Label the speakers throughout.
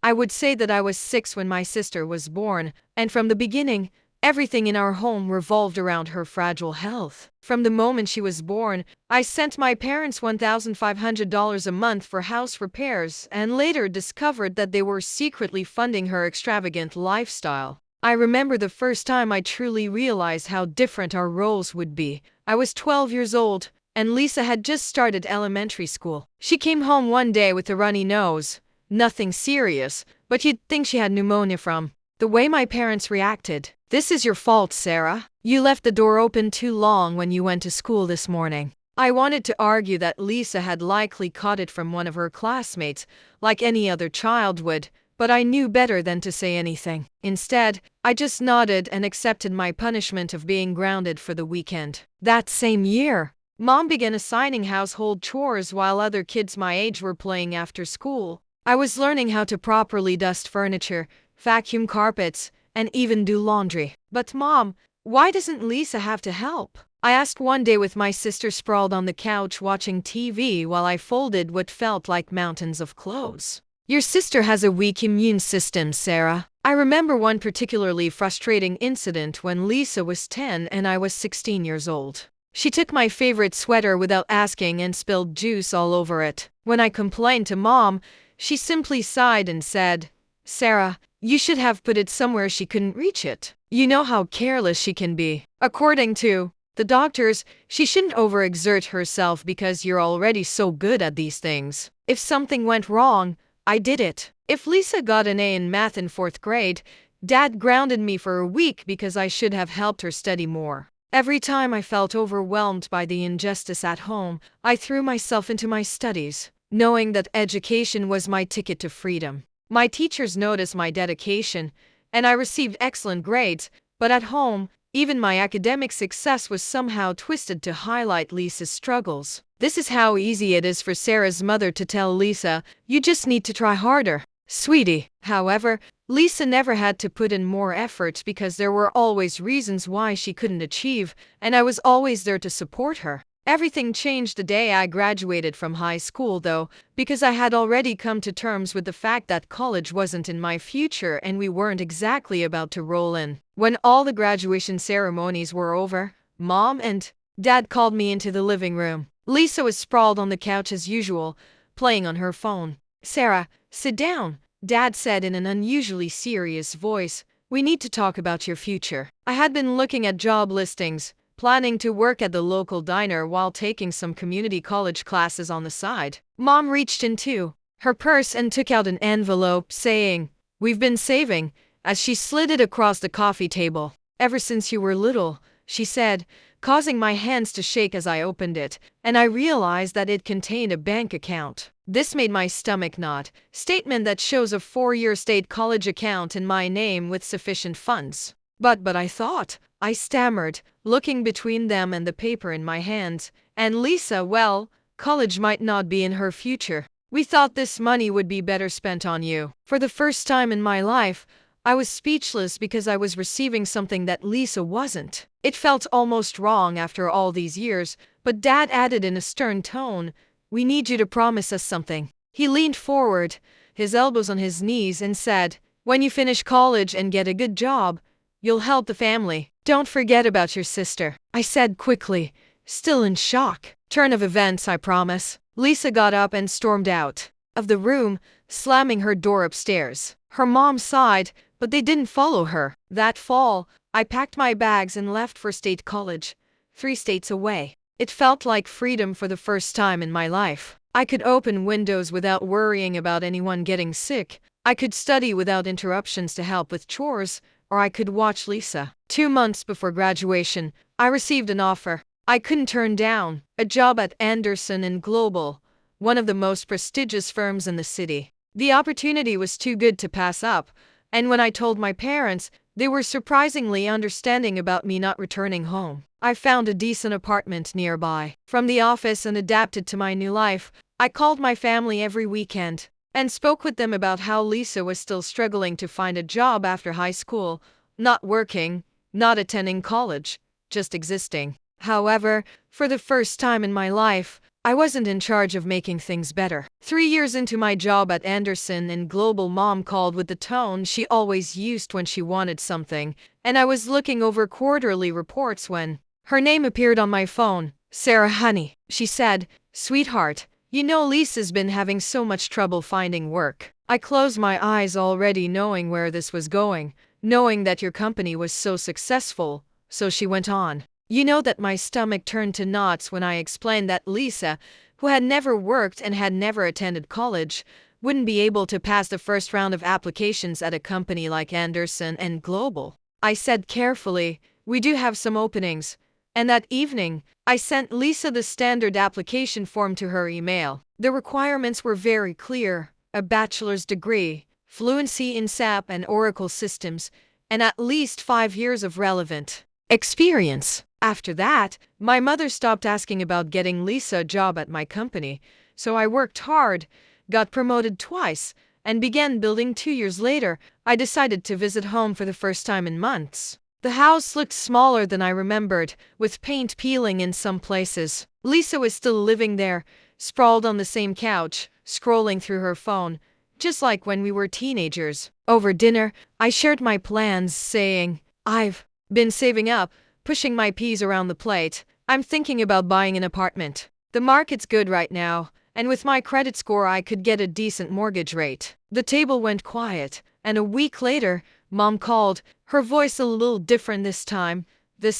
Speaker 1: I would say that I was 6 when my sister was born, and from the beginning, everything in our home revolved around her fragile health. From the moment she was born, I sent my parents $1,500 a month for house repairs and later discovered that they were secretly funding her extravagant lifestyle. I remember the first time I truly realized how different our roles would be. I was 12 years old, and Lisa had just started elementary school. She came home one day with a runny nose. Nothing serious, but you'd think she had pneumonia from the way my parents reacted. "This is your fault, Sarah. You left the door open too long when you went to school this morning." I wanted to argue that Lisa had likely caught it from one of her classmates, like any other child would, but I knew better than to say anything. Instead, I just nodded and accepted my punishment of being grounded for the weekend. That same year, Mom began assigning household chores while other kids my age were playing after school. I was learning how to properly dust furniture, vacuum carpets, and even do laundry. "But Mom, why doesn't Lisa have to help?" I asked one day with my sister sprawled on the couch watching TV while I folded what felt like mountains of clothes. "Your sister has a weak immune system, Sarah." I remember one particularly frustrating incident when Lisa was 10 and I was 16 years old. She took my favorite sweater without asking and spilled juice all over it. When I complained to Mom, she simply sighed and said, "Sarah, you should have put it somewhere she couldn't reach it. You know how careless she can be. According to the doctors, she shouldn't overexert herself because you're already so good at these things." If something went wrong, I did it. If Lisa got an A in math in 4th grade, Dad grounded me for a week because I should have helped her study more. Every time I felt overwhelmed by the injustice at home, I threw myself into my studies, knowing that education was my ticket to freedom. My teachers noticed my dedication, and I received excellent grades, but at home, even my academic success was somehow twisted to highlight Lisa's struggles. This is how easy it is for Sarah's mother to tell Lisa, "You just need to try harder, sweetie." However, Lisa never had to put in more effort because there were always reasons why she couldn't achieve, and I was always there to support her. Everything changed the day I graduated from high school, though, because I had already come to terms with the fact that college wasn't in my future and we weren't exactly about to roll in. When all the graduation ceremonies were over, Mom and Dad called me into the living room. Lisa was sprawled on the couch as usual, playing on her phone. "Sarah, sit down," Dad said in an unusually serious voice. "We need to talk about your future." I had been looking at job listings, planning to work at the local diner while taking some community college classes on the side. Mom reached into her purse and took out an envelope, saying, "We've been saving," as she slid it across the coffee table. "Ever since you were little," she said, causing my hands to shake as I opened it, and I realized that it contained a bank account. This made my stomach knot. Statement that shows a 4-year state college account in my name with sufficient funds. But I thought, I stammered, looking between them and the paper in my hands. "And Lisa, well, college might not be in her future. We thought this money would be better spent on you." For the first time in my life, I was speechless because I was receiving something that Lisa wasn't. It felt almost wrong after all these years, but Dad added in a stern tone, "We need you to promise us something." He leaned forward, his elbows on his knees, and said, "When you finish college and get a good job, you'll help the family. Don't forget about your sister." I said quickly, still in shock. "Turn of events, I promise." Lisa got up and stormed out of the room, slamming her door upstairs. Her mom sighed, but they didn't follow her. That fall, I packed my bags and left for state college, 3 states away. It felt like freedom for the first time in my life. I could open windows without worrying about anyone getting sick. I could study without interruptions to help with chores, or I could watch Lisa. 2 months before graduation, I received an offer I couldn't turn down, a job at Anderson & Global, one of the most prestigious firms in the city. The opportunity was too good to pass up, and when I told my parents, they were surprisingly understanding about me not returning home. I found a decent apartment nearby. From the office and adapted to my new life, I called my family every weekend and spoke with them about how Lisa was still struggling to find a job after high school, not working, not attending college, just existing. However, for the first time in my life, I wasn't in charge of making things better. 3 years into my job at Anderson and Global, Mom called with the tone she always used when she wanted something, and I was looking over quarterly reports when her name appeared on my phone. "Sarah, honey," she said, "sweetheart, you know Lisa's been having so much trouble finding work." I closed my eyes, already knowing where this was going, knowing that your company was so successful. So she went on. "You know that my stomach turned to knots when I explained that Lisa, who had never worked and had never attended college, wouldn't be able to pass the first round of applications at a company like Anderson and Global. I said carefully, we do have some openings." And that evening, I sent Lisa the standard application form to her email. The requirements were very clear: a bachelor's degree, fluency in SAP and Oracle systems, and at least 5 years of relevant experience. After that, my mother stopped asking about getting Lisa a job at my company, so I worked hard, got promoted twice, and began building. 2 years later, I decided to visit home for the first time in months. The house looked smaller than I remembered, with paint peeling in some places. Lisa was still living there, sprawled on the same couch, scrolling through her phone, just like when we were teenagers. Over dinner, I shared my plans, saying, "I've been saving up, pushing my peas around the plate. I'm thinking about buying an apartment. The market's good right now, and with my credit score I could get a decent mortgage rate." The table went quiet, and a week later, Mom called, her voice a little different this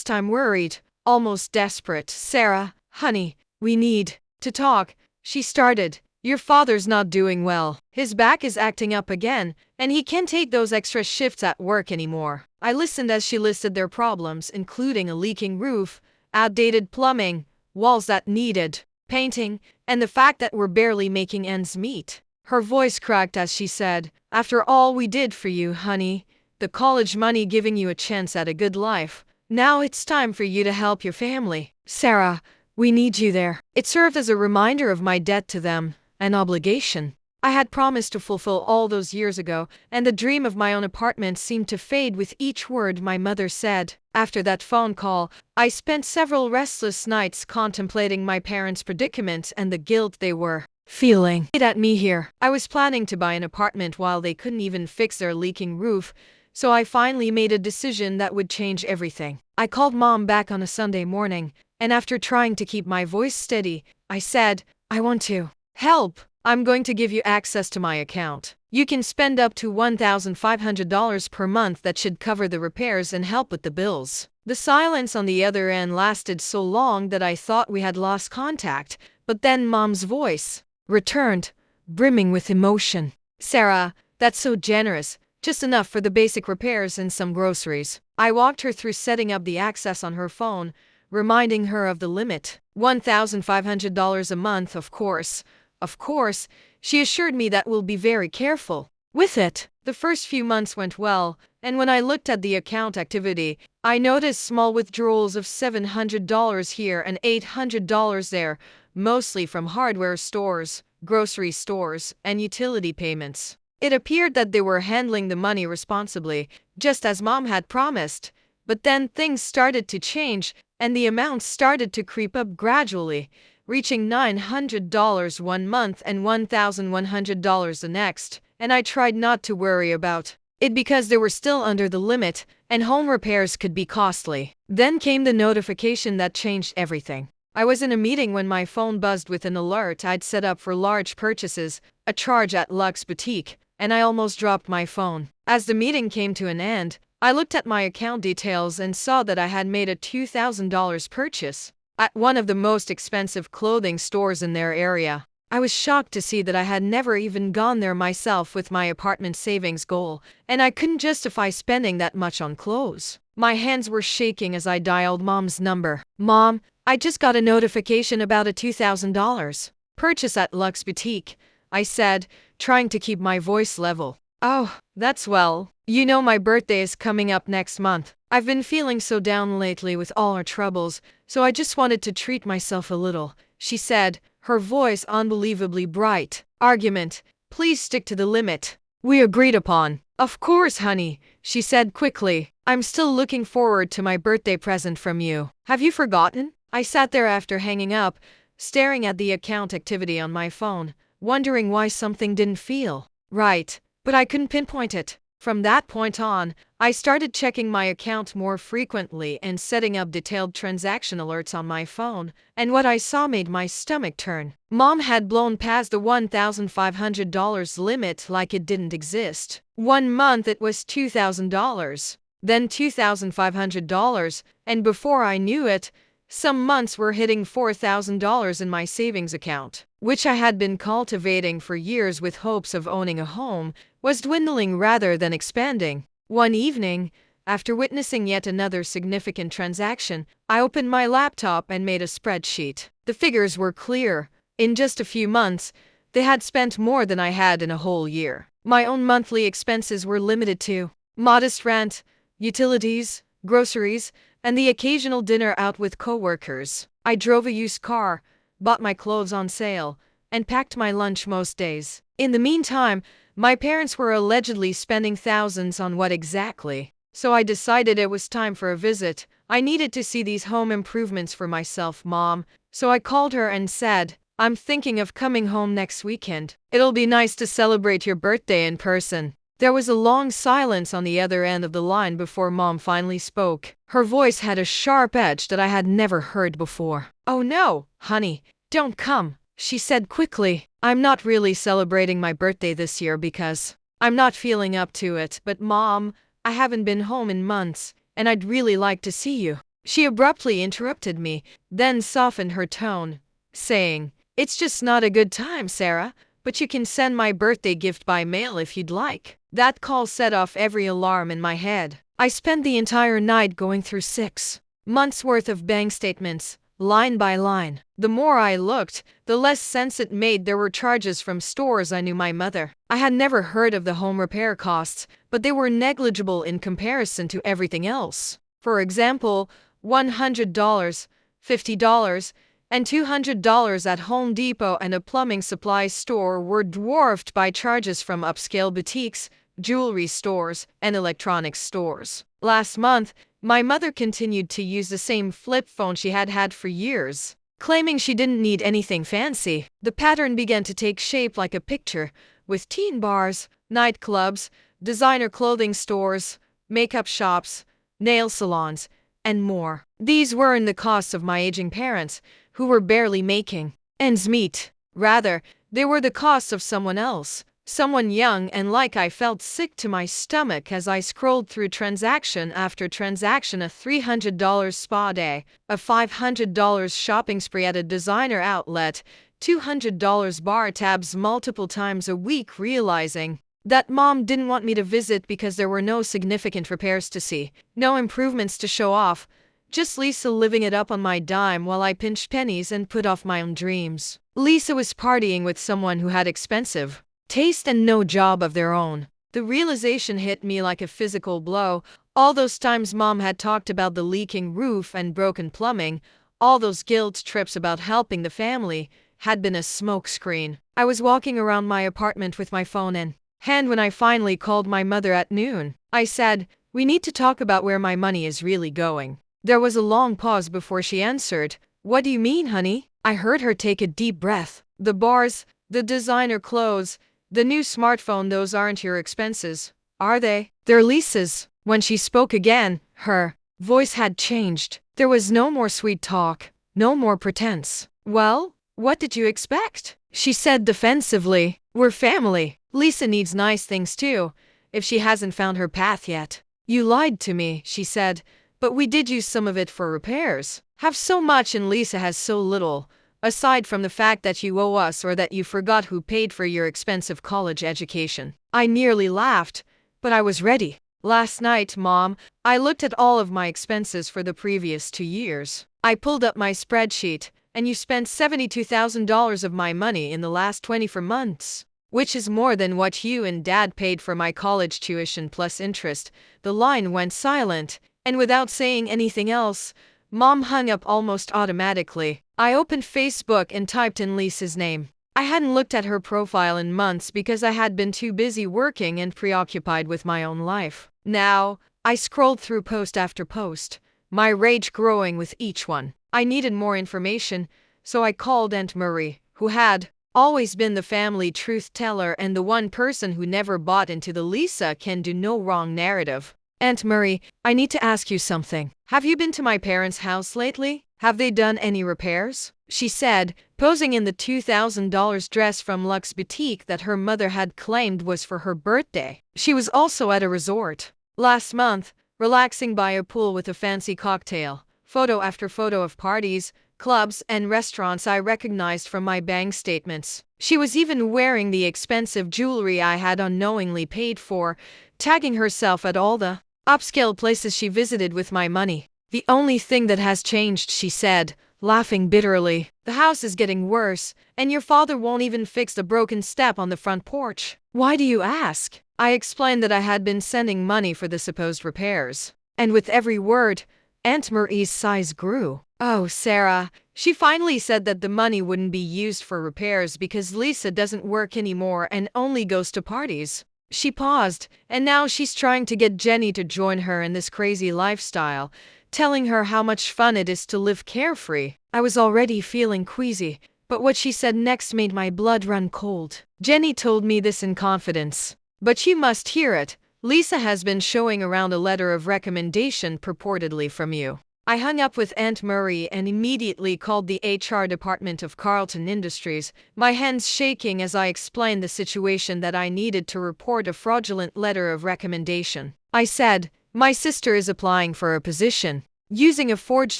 Speaker 1: time worried, almost desperate. "Sarah, honey, we need to talk," she started. "Your father's not doing well. His back is acting up again, and he can't take those extra shifts at work anymore." I listened as she listed their problems, including a leaking roof, outdated plumbing, walls that needed painting, and the fact that we're barely making ends meet. Her voice cracked as she said, "After all we did for you, honey, the college money giving you a chance at a good life, now it's time for you to help your family. Sarah, we need you there." It served as a reminder of my debt to them, an obligation I had promised to fulfill all those years ago, and the dream of my own apartment seemed to fade with each word my mother said. After that phone call, I spent several restless nights contemplating my parents' predicament and the guilt they were feeling at me here. I was planning to buy an apartment while they couldn't even fix their leaking roof, so I finally made a decision that would change everything. I called Mom back on a Sunday morning, and after trying to keep my voice steady, I said, "I want to help. I'm going to give you access to my account. You can spend up to $1,500 per month. That should cover the repairs and help with the bills." The silence on the other end lasted so long that I thought we had lost contact, but then Mom's voice returned, brimming with emotion. "Sarah, that's so generous. Just enough for the basic repairs and some groceries." I walked her through setting up the access on her phone, reminding her of the limit. $1,500 a month, of course. Of course, she assured me that we'll be very careful with it. The first few months went well, and when I looked at the account activity, I noticed small withdrawals of $700 here and $800 there, mostly from hardware stores, grocery stores, and utility payments. It appeared that they were handling the money responsibly, just as Mom had promised. But then things started to change, and the amounts started to creep up gradually, reaching $900 one month and $1,100 the next, and I tried not to worry about it because they were still under the limit, and home repairs could be costly. Then came the notification that changed everything. I was in a meeting when my phone buzzed with an alert I'd set up for large purchases, a charge at Luxe Boutique, and I almost dropped my phone. As the meeting came to an end, I looked at my account details and saw that I had made a $2,000 purchase at one of the most expensive clothing stores in their area. I was shocked to see that I had never even gone there myself with my apartment savings goal, and I couldn't justify spending that much on clothes. My hands were shaking as I dialed Mom's number. "Mom, I just got a notification about a $2,000 purchase at Luxe Boutique," I said, trying to keep my voice level. "Oh, that's swell. You know my birthday is coming up next month. I've been feeling so down lately with all our troubles, so I just wanted to treat myself a little," she said, her voice unbelievably bright. "Argument, please stick to the limit we agreed upon." "Of course, honey," she said quickly. "I'm still looking forward to my birthday present from you. Have you forgotten?" I sat there after hanging up, staring at the account activity on my phone, wondering why something didn't feel right, but I couldn't pinpoint it. From that point on, I started checking my account more frequently and setting up detailed transaction alerts on my phone, and what I saw made my stomach turn. Mom had blown past the $1,500 limit like it didn't exist. 1 month it was $2,000, then $2,500, and before I knew it, some months were hitting $4,000 in my savings account, which I had been cultivating for years with hopes of owning a home, was dwindling rather than expanding. One evening, after witnessing yet another significant transaction, I opened my laptop and made a spreadsheet. The figures were clear. In just a few months, they had spent more than I had in a whole year. My own monthly expenses were limited to modest rent, utilities, groceries, and the occasional dinner out with coworkers. I drove a used car, bought my clothes on sale, and packed my lunch most days. In the meantime, my parents were allegedly spending thousands on what exactly? So I decided it was time for a visit. I needed to see these home improvements for myself, Mom. So I called her and said, "I'm thinking of coming home next weekend. It'll be nice to celebrate your birthday in person." There was a long silence on the other end of the line before Mom finally spoke. Her voice had a sharp edge that I had never heard before. "Oh no, honey, don't come," she said quickly. "I'm not really celebrating my birthday this year because I'm not feeling up to it, but Mom, I haven't been home in months, and I'd really like to see you." She abruptly interrupted me, then softened her tone, saying, "It's just not a good time, Sarah, but you can send my birthday gift by mail if you'd like." That call set off every alarm in my head. I spent the entire night going through 6 months' worth of bank statements, line by line. The more I looked, the less sense it made. There were charges from stores I knew my mother. I had never heard of the home repair costs, but they were negligible in comparison to everything else. For example, $100, $50, and $200 at Home Depot and a plumbing supply store were dwarfed by charges from upscale boutiques, jewelry stores, and electronics stores. Last month, my mother continued to use the same flip phone she had had for years, claiming she didn't need anything fancy. The pattern began to take shape like a picture, with teen bars, nightclubs, designer clothing stores, makeup shops, nail salons, and more. These weren't the costs of my aging parents, who were barely making ends meet. Rather, they were the costs of someone else, someone young, and like I felt sick to my stomach as I scrolled through transaction after transaction: a $300 spa day, a $500 shopping spree at a designer outlet, $200 bar tabs multiple times a week, realizing that Mom didn't want me to visit because there were no significant repairs to see, no improvements to show off, just Lisa living it up on my dime while I pinched pennies and put off my own dreams. Lisa was partying with someone who had expensive taste and no job of their own. The realization hit me like a physical blow. All those times Mom had talked about the leaking roof and broken plumbing, all those guilt trips about helping the family, had been a smokescreen. I was walking around my apartment with my phone in hand when I finally called my mother at noon. I said, "We need to talk about where my money is really going." There was a long pause before she answered. "What do you mean, honey?" I heard her take a deep breath. "The bars, the designer clothes, the new smartphone, those aren't your expenses, are they? They're Lisa's." When she spoke again, her voice had changed. There was no more sweet talk, no more pretense. "Well, what did you expect?" she said defensively. "We're family. Lisa needs nice things too, if she hasn't found her path yet." "You lied to me," she said, "but we did use some of it for repairs. Have so much and Lisa has so little, aside from the fact that you owe us or that you forgot who paid for your expensive college education." I nearly laughed, but I was ready. "Last night, Mom, I looked at all of my expenses for the previous 2 years. I pulled up my spreadsheet, and you spent $72,000 of my money in the last 24 months. Which is more than what you and Dad paid for my college tuition plus interest." The line went silent, and without saying anything else, Mom hung up almost automatically. I opened Facebook and typed in Lisa's name. I hadn't looked at her profile in months because I had been too busy working and preoccupied with my own life. Now, I scrolled through post after post, my rage growing with each one. I needed more information, So I called Aunt Marie, who had always been the family truth teller and the one person who never bought into the Lisa can do no wrong narrative. Aunt Marie, I need to ask you something. Have you been to my parents' house lately? Have they done any repairs? She said, posing in the $2,000 dress from Luxe Boutique that her mother had claimed was for her birthday. She was also at a resort last month, relaxing by a pool with a fancy cocktail. Photo after photo of parties, clubs, and restaurants I recognized from my bank statements. She was even wearing the expensive jewelry I had unknowingly paid for, tagging herself at all the upscale places she visited with my money. The only thing that has changed, she said, laughing bitterly. The house is getting worse, and your father won't even fix the broken step on the front porch. Why do you ask? I explained that I had been sending money for the supposed repairs. And with every word, Aunt Marie's sighs grew. Oh, Sarah, she finally said that the money wouldn't be used for repairs because Lisa doesn't work anymore and only goes to parties. She paused, and now she's trying to get Jenny to join her in this crazy lifestyle, telling her how much fun it is to live carefree. I was already feeling queasy, but what she said next made my blood run cold. Jenny told me this in confidence. But you must hear it. Lisa has been showing around a letter of recommendation purportedly from you. I hung up with Aunt Marie and immediately called the HR department of Carlton Industries, my hands shaking as I explained the situation that I needed to report a fraudulent letter of recommendation. I said, my sister is applying for a position, using a forged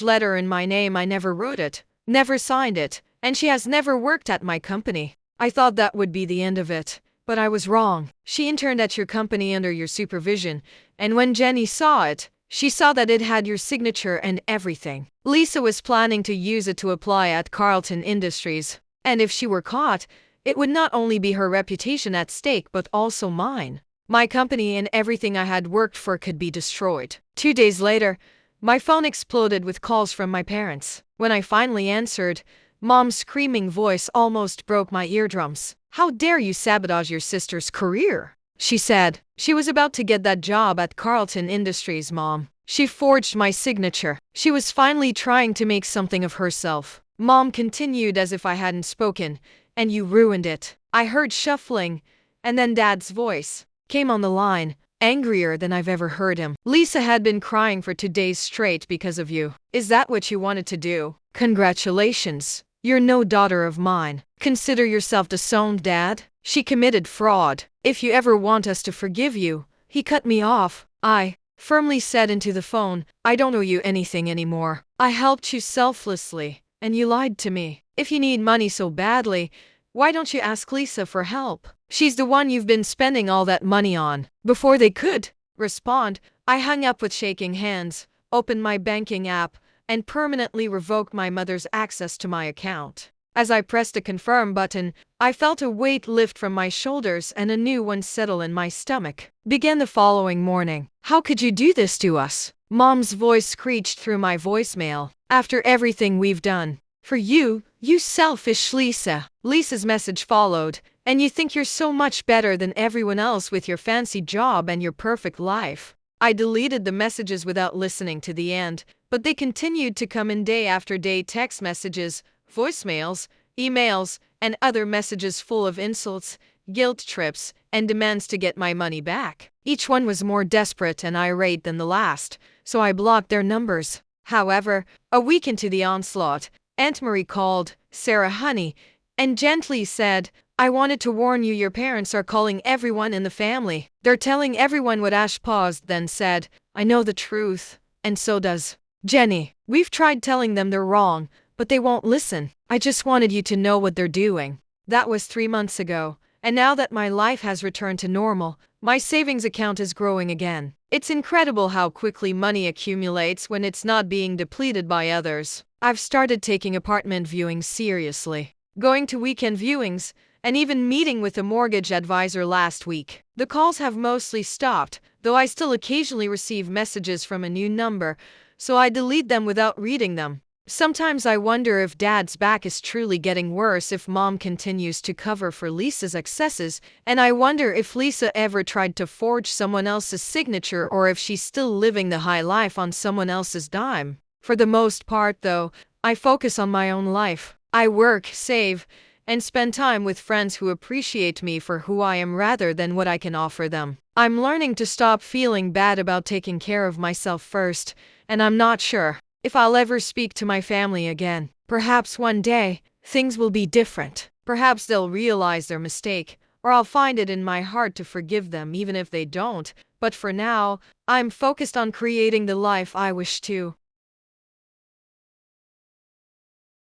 Speaker 1: letter in my name. I never wrote it, never signed it, and she has never worked at my company. I thought that would be the end of it, but I was wrong. She interned at your company under your supervision, and when Jenny saw it, she saw that it had your signature and everything. Lisa was planning to use it to apply at Carlton Industries, and if she were caught, it would not only be her reputation at stake but also mine. My company and everything I had worked for could be destroyed. 2 days later, my phone exploded with calls from my parents. When I finally answered, Mom's screaming voice almost broke my eardrums. How dare you sabotage your sister's career? She said. She was about to get that job at Carlton Industries, Mom. She forged my signature. She was finally trying to make something of herself. Mom continued as if I hadn't spoken, and you ruined it. I heard shuffling, and then Dad's voice came on the line, angrier than I've ever heard him. Lisa had been crying for 2 days straight because of you. Is that what you wanted to do? Congratulations. You're no daughter of mine. Consider yourself disowned, Dad. She committed fraud. If you ever want us to forgive you. He cut me off. I firmly said into the phone, I don't owe you anything anymore. I helped you selflessly, and you lied to me. If you need money so badly, why don't you ask Lisa for help? She's the one you've been spending all that money on. Before they could respond, I hung up with shaking hands, opened my banking app, and permanently revoked my mother's access to my account. As I pressed the confirm button, I felt a weight lift from my shoulders and a new one settle in my stomach. Began the following morning. How could you do this to us? Mom's voice screeched through my voicemail. After everything we've done for you, you selfish Lisa. Lisa's message followed. And you think you're so much better than everyone else with your fancy job and your perfect life. I deleted the messages without listening to the end, but they continued to come in day after day: text messages, voicemails, emails, and other messages full of insults, guilt trips, and demands to get my money back. Each one was more desperate and irate than the last, so I blocked their numbers. However, a week into the onslaught, Aunt Marie called, Sarah honey, and gently said, I wanted to warn you, your parents are calling everyone in the family. They're telling everyone what. Ash paused, then said, I know the truth, and so does Jenny. We've tried telling them they're wrong, but they won't listen. I just wanted you to know what they're doing. That was 3 months ago, and now that my life has returned to normal, my savings account is growing again. It's incredible how quickly money accumulates when it's not being depleted by others. I've started taking apartment viewings seriously, going to weekend viewings, and even meeting with a mortgage advisor last week. The calls have mostly stopped, though I still occasionally receive messages from a new number, so I delete them without reading them. Sometimes I wonder if Dad's back is truly getting worse if Mom continues to cover for Lisa's excesses, and I wonder if Lisa ever tried to forge someone else's signature or if she's still living the high life on someone else's dime. For the most part, though, I focus on my own life. I work, save, and spend time with friends who appreciate me for who I am rather than what I can offer them. I'm learning to stop feeling bad about taking care of myself first, and I'm not sure if I'll ever speak to my family again. Perhaps one day, things will be different. Perhaps they'll realize their mistake, or I'll find it in my heart to forgive them even if they don't. But for now, I'm focused on creating the life I wish to.